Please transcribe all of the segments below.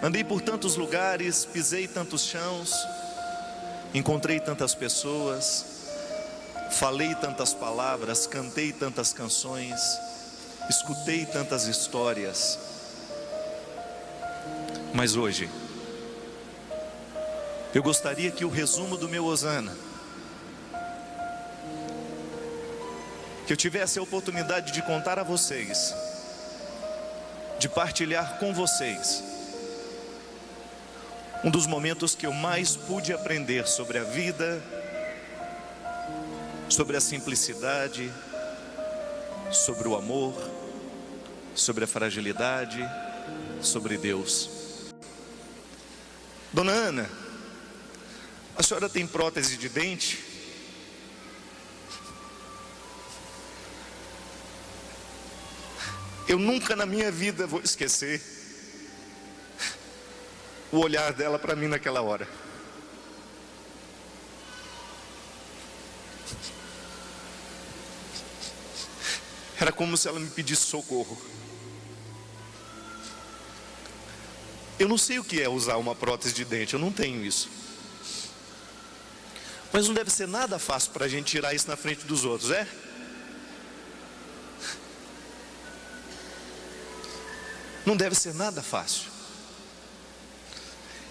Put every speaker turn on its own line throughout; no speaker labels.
Andei por tantos lugares, pisei tantos chãos, encontrei tantas pessoas, falei tantas palavras, cantei tantas canções, escutei tantas histórias. Mas hoje, eu gostaria que o resumo do meu Hosana, que eu tivesse a oportunidade de contar a vocês, de partilhar com vocês, um dos momentos que eu mais pude aprender sobre a vida, sobre a simplicidade, sobre o amor, sobre a fragilidade, sobre Deus. Dona Ana, a senhora tem prótese de dente? Eu nunca na minha vida vou esquecer o olhar dela para mim naquela hora. Era como se ela me pedisse socorro. Eu não sei o que é usar uma prótese de dente, eu não tenho isso. Mas não deve ser nada fácil para a gente tirar isso na frente dos outros, é? Não deve ser nada fácil.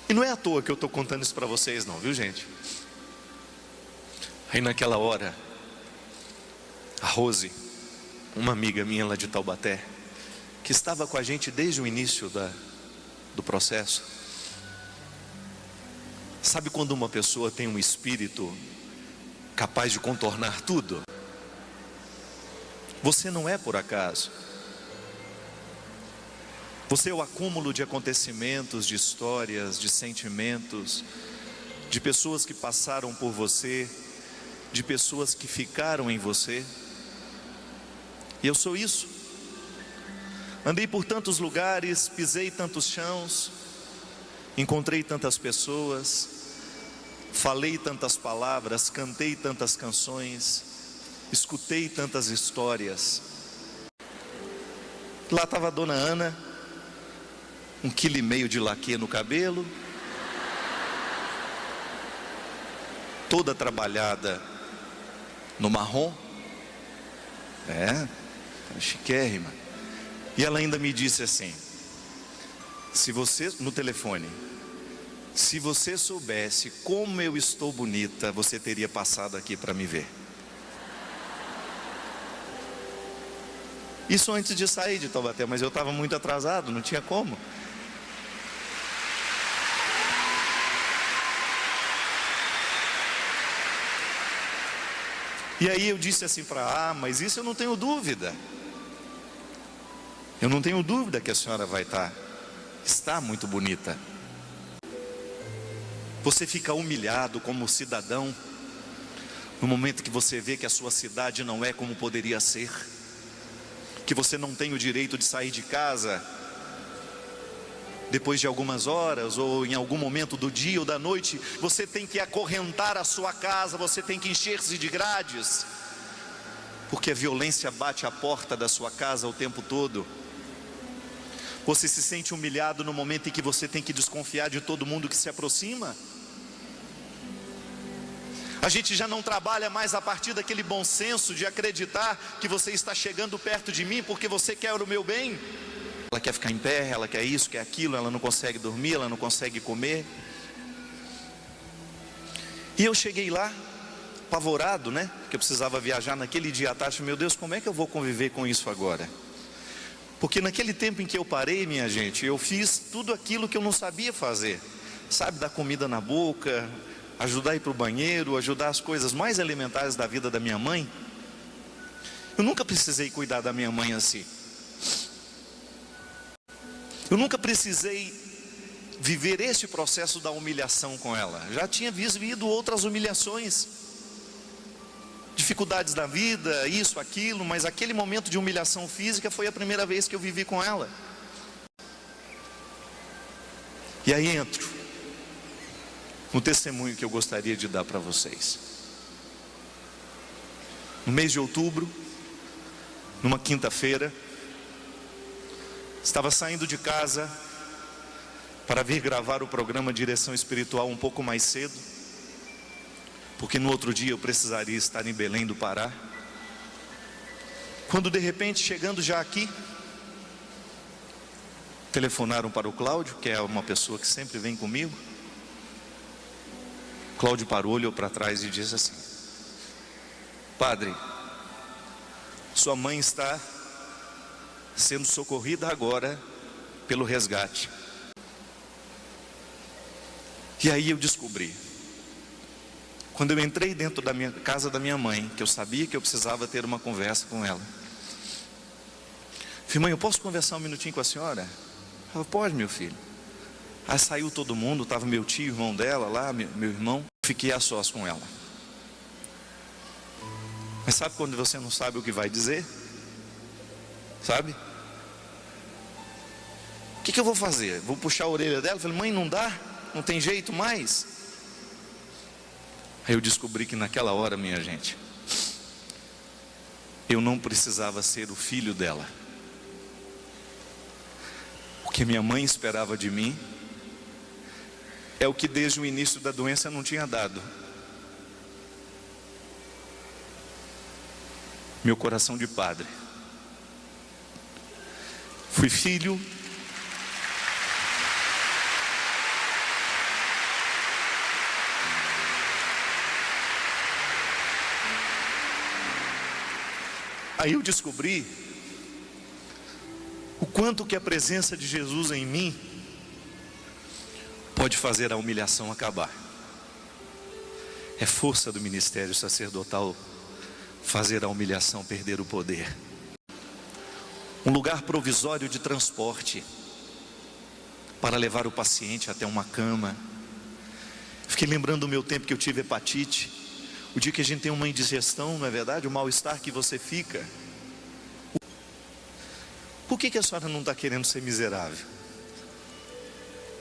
E não é à toa que eu estou contando isso para vocês não, viu gente? Aí naquela hora, a Rose, uma amiga minha lá de Taubaté, que estava com a gente desde o início do processo. Sabe quando uma pessoa tem um espírito capaz de contornar tudo? Você não é por acaso. Você é o acúmulo de acontecimentos, de histórias, de sentimentos, de pessoas que passaram por você, de pessoas que ficaram em você. E eu sou isso. Andei por tantos lugares, pisei tantos chãos, encontrei tantas pessoas, falei tantas palavras, cantei tantas canções, escutei tantas histórias. Lá estava a Dona Ana, 1,5 kg de laque no cabelo, toda trabalhada no marrom, chiquérrima. E ela ainda me disse assim, no telefone, se você soubesse como eu estou bonita, você teria passado aqui para me ver. Isso antes de sair de Taubaté, mas eu estava muito atrasado, não tinha como. E aí eu disse assim para mas isso eu não tenho dúvida. Eu não tenho dúvida que a senhora vai está muito bonita. Você fica humilhado como cidadão, no momento que você vê que a sua cidade não é como poderia ser, que você não tem o direito de sair de casa depois de algumas horas, ou em algum momento do dia ou da noite, você tem que acorrentar a sua casa, você tem que encher-se de grades, porque a violência bate à porta da sua casa o tempo todo. Você se sente humilhado no momento em que você tem que desconfiar de todo mundo que se aproxima. A gente já não trabalha mais a partir daquele bom senso de acreditar que você está chegando perto de mim porque você quer o meu bem. Ela quer ficar em pé, ela quer isso, quer aquilo, ela não consegue dormir, ela não consegue comer. E eu cheguei lá, apavorado, que eu precisava viajar naquele dia à tarde. Meu Deus, como é que eu vou conviver com isso agora? Porque naquele tempo em que eu parei, minha gente, eu fiz tudo aquilo que eu não sabia fazer. Sabe, dar comida na boca, ajudar a ir para o banheiro, ajudar as coisas mais elementares da vida da minha mãe. Eu nunca precisei cuidar da minha mãe assim. Eu nunca precisei viver esse processo da humilhação com ela. Já tinha vivido outras humilhações, dificuldades da vida, isso, aquilo, mas aquele momento de humilhação física foi a primeira vez que eu vivi com ela. E aí entro no testemunho que eu gostaria de dar para vocês. No mês de outubro, numa quinta-feira, estava saindo de casa para vir gravar o programa Direção Espiritual um pouco mais cedo, porque no outro dia eu precisaria estar em Belém do Pará. Quando de repente, chegando já aqui, telefonaram para o Cláudio, que é uma pessoa que sempre vem comigo. Cláudio parou, olhou para trás e disse assim: padre, sua mãe está sendo socorrida agora pelo resgate. E aí eu descobri, quando eu entrei dentro da minha casa da minha mãe, que eu sabia que eu precisava ter uma conversa com ela. Falei: mãe, eu posso conversar um minutinho com a senhora? Ela: pode, meu filho. Aí saiu todo mundo, estava meu tio, irmão dela lá, meu irmão. Fiquei a sós com ela. Mas sabe quando você não sabe o que vai dizer? Sabe? O que eu vou fazer? Vou puxar a orelha dela? Falei: mãe, não dá? Não tem jeito mais? Aí eu descobri que naquela hora, minha gente, eu não precisava ser o filho dela. O que minha mãe esperava de mim é o que desde o início da doença não tinha dado: meu coração de padre. Fui filho Aí eu descobri o quanto que a presença de Jesus em mim pode fazer a humilhação acabar. É força do ministério sacerdotal fazer a humilhação perder o poder. Um lugar provisório de transporte para levar o paciente até uma cama. Fiquei lembrando do meu tempo que eu tive hepatite. O dia que a gente tem uma indigestão, não é verdade? O mal-estar que você fica. Por que a senhora não está querendo ser miserável?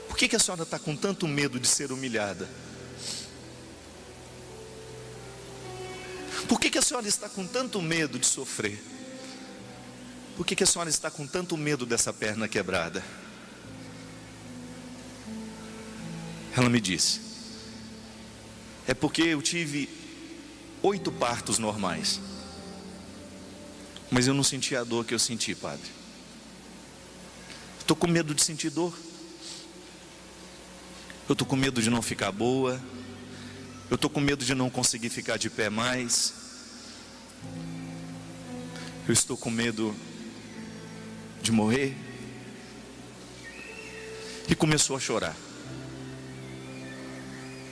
Por que a senhora está com tanto medo de ser humilhada? Por que a senhora está com tanto medo de sofrer? Por que a senhora está com tanto medo dessa perna quebrada? Ela me disse: é porque eu tive 8 partos normais, mas eu não senti a dor que eu senti, padre. Estou com medo de sentir dor. Eu estou com medo de não ficar boa. Eu estou com medo de não conseguir ficar de pé mais. Eu estou com medo de morrer. E começou a chorar.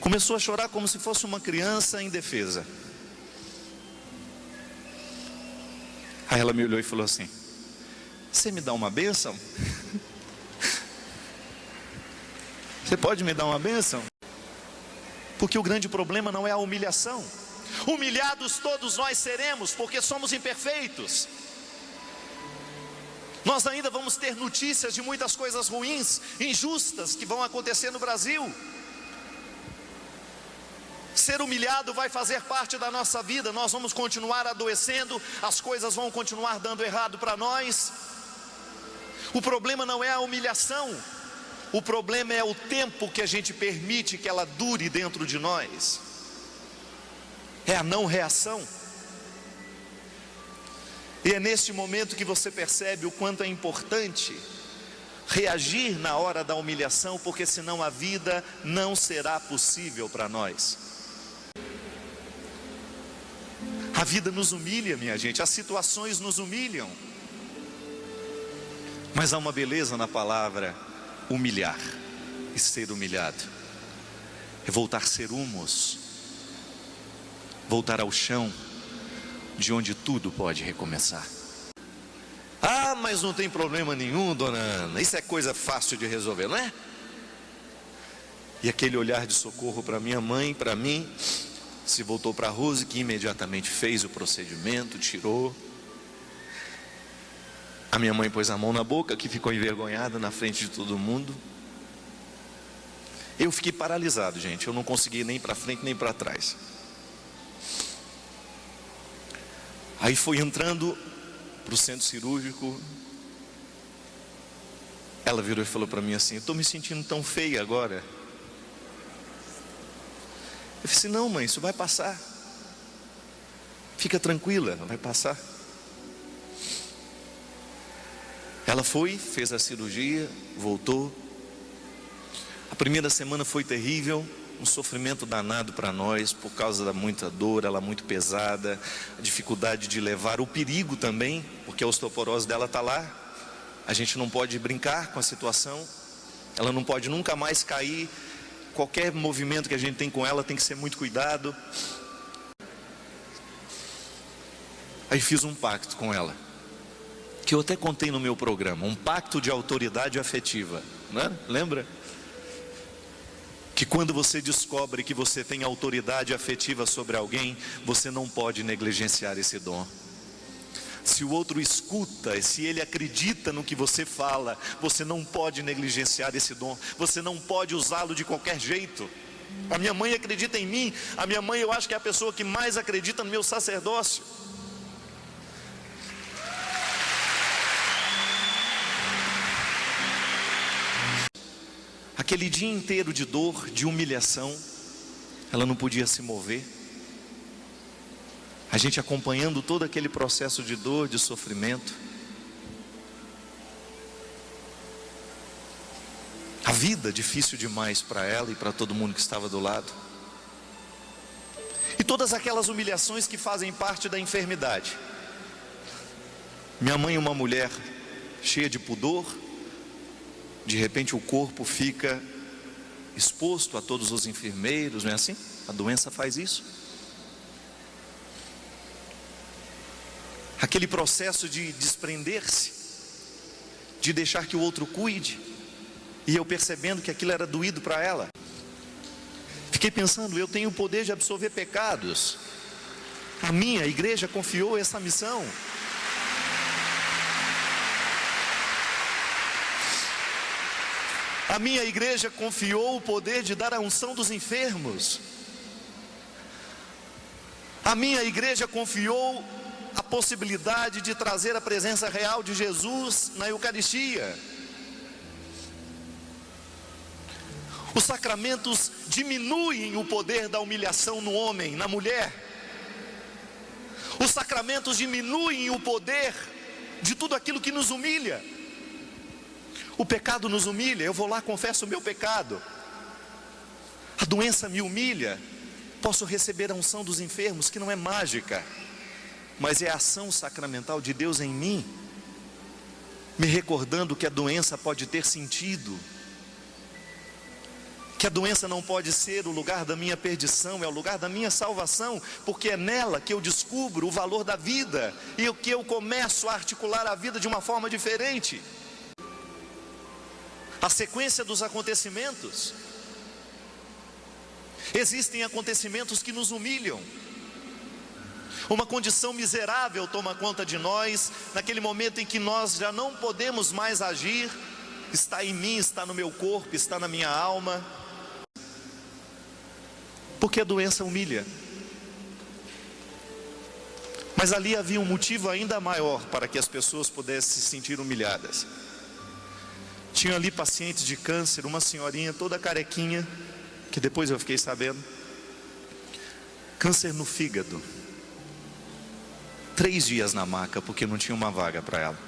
Começou a chorar como se fosse uma criança indefesa. Aí ela me olhou e falou assim: você me dá uma bênção? Você pode me dar uma bênção? Porque o grande problema não é a humilhação. Humilhados todos nós seremos, porque somos imperfeitos. Nós ainda vamos ter notícias de muitas coisas ruins, injustas, que vão acontecer no Brasil. Ser humilhado vai fazer parte da nossa vida. Nós vamos continuar adoecendo, as coisas vão continuar dando errado para nós. O problema não é a humilhação, o problema é o tempo que a gente permite que ela dure dentro de nós. É a não reação. E é neste momento que você percebe o quanto é importante reagir na hora da humilhação, porque senão a vida não será possível para nós. A vida nos humilha, minha gente, as situações nos humilham. Mas há uma beleza na palavra humilhar e ser humilhado. É voltar a ser humus, voltar ao chão, de onde tudo pode recomeçar. Ah, mas não tem problema nenhum, dona Ana, isso é coisa fácil de resolver, não é? E aquele olhar de socorro para minha mãe, para mim, se voltou para a Rose, que imediatamente fez o procedimento, tirou. A minha mãe pôs a mão na boca, que ficou envergonhada na frente de todo mundo. Eu fiquei paralisado, gente, eu não consegui nem para frente nem para trás. Aí foi entrando para o centro cirúrgico. Ela virou e falou para mim assim: eu estou me sentindo tão feia agora. Eu falei assim: não, mãe, isso vai passar. Fica tranquila, vai passar. Ela foi, fez a cirurgia, voltou. A primeira semana foi terrível, um sofrimento danado para nós, por causa da muita dor, ela muito pesada, a dificuldade de levar, o perigo também, porque a osteoporose dela está lá. A gente não pode brincar com a situação, ela não pode nunca mais cair. Qualquer movimento que a gente tem com ela tem que ser muito cuidado. Aí fiz um pacto com ela, que eu até contei no meu programa, um pacto de autoridade afetiva, né? Lembra? Que quando você descobre que você tem autoridade afetiva sobre alguém, você não pode negligenciar esse dom. Se o outro escuta, se ele acredita no que você fala, você não pode negligenciar esse dom. Você não pode usá-lo de qualquer jeito. A minha mãe acredita em mim. A minha mãe, eu acho que é a pessoa que mais acredita no meu sacerdócio. Aquele dia inteiro de dor, de humilhação, ela não podia se mover. A gente acompanhando todo aquele processo de dor, de sofrimento. A vida difícil demais para ela e para todo mundo que estava do lado. E todas aquelas humilhações que fazem parte da enfermidade. Minha mãe é uma mulher cheia de pudor. De repente o corpo fica exposto a todos os enfermeiros, não é assim? A doença faz isso. Aquele processo de desprender-se, de deixar que o outro cuide, e eu percebendo que aquilo era doído para ela. Fiquei pensando, eu tenho o poder de absolver pecados. A minha igreja confiou essa missão. A minha igreja confiou o poder de dar a unção dos enfermos. A minha igreja confiou a possibilidade de trazer a presença real de Jesus na Eucaristia. Os sacramentos diminuem o poder da humilhação no homem, na mulher. Os sacramentos diminuem o poder de tudo aquilo que nos humilha. O pecado nos humilha, eu vou lá, confesso o meu pecado. A doença me humilha, posso receber a unção dos enfermos, que não é mágica, mas é a ação sacramental de Deus em mim, me recordando que a doença pode ter sentido, que a doença não pode ser o lugar da minha perdição, é o lugar da minha salvação, porque é nela que eu descubro o valor da vida, e que eu começo a articular a vida de uma forma diferente. A sequência dos acontecimentos. Existem acontecimentos que nos humilham. Uma condição miserável toma conta de nós, naquele momento em que nós já não podemos mais agir. Está em mim, está no meu corpo, está na minha alma. Porque a doença humilha. Mas ali havia um motivo ainda maior para que as pessoas pudessem se sentir humilhadas. Tinha ali pacientes de câncer, uma senhorinha toda carequinha, que depois eu fiquei sabendo, câncer no fígado, 3 dias na maca, porque não tinha uma vaga para ela.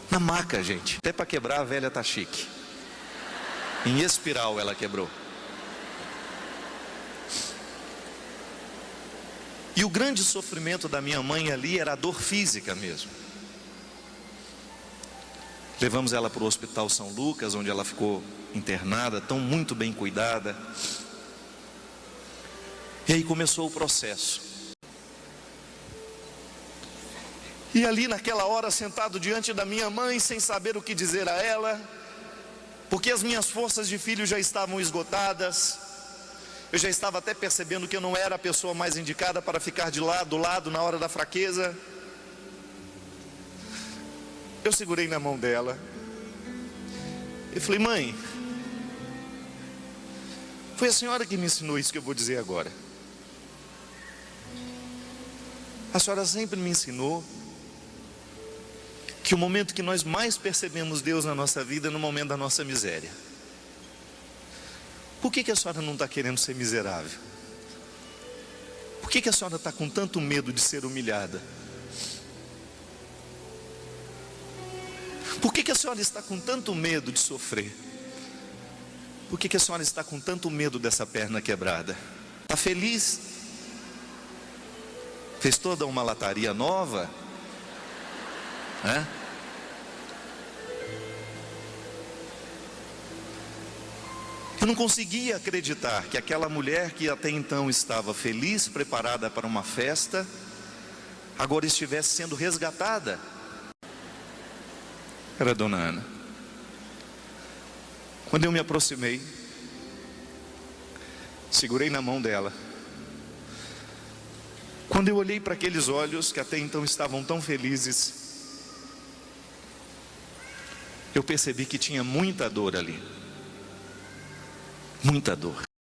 Na maca, gente, até para quebrar a velha tá chique. Em espiral ela quebrou. E o grande sofrimento da minha mãe ali era a dor física mesmo. Levamos ela para o Hospital São Lucas, onde ela ficou internada, tão muito bem cuidada. E aí começou o processo. E ali naquela hora, sentado diante da minha mãe, sem saber o que dizer a ela, porque as minhas forças de filho já estavam esgotadas. Eu já estava até percebendo que eu não era a pessoa mais indicada para ficar do lado na hora da fraqueza. Eu segurei na mão dela. Eu falei: mãe, foi a senhora que me ensinou isso que eu vou dizer agora. A senhora sempre me ensinou que o momento que nós mais percebemos Deus na nossa vida é no momento da nossa miséria. Por que a senhora não está querendo ser miserável? Por que a senhora está com tanto medo de ser humilhada? Por que a senhora está com tanto medo de sofrer? Por que a senhora está com tanto medo dessa perna quebrada? Está feliz? Fez toda uma lataria nova? Eu não conseguia acreditar que aquela mulher que até então estava feliz, preparada para uma festa, agora estivesse sendo resgatada. Era a dona Ana. Quando eu me aproximei, segurei na mão dela. Quando eu olhei para aqueles olhos que até então estavam tão felizes, eu percebi que tinha muita dor ali. Muita dor.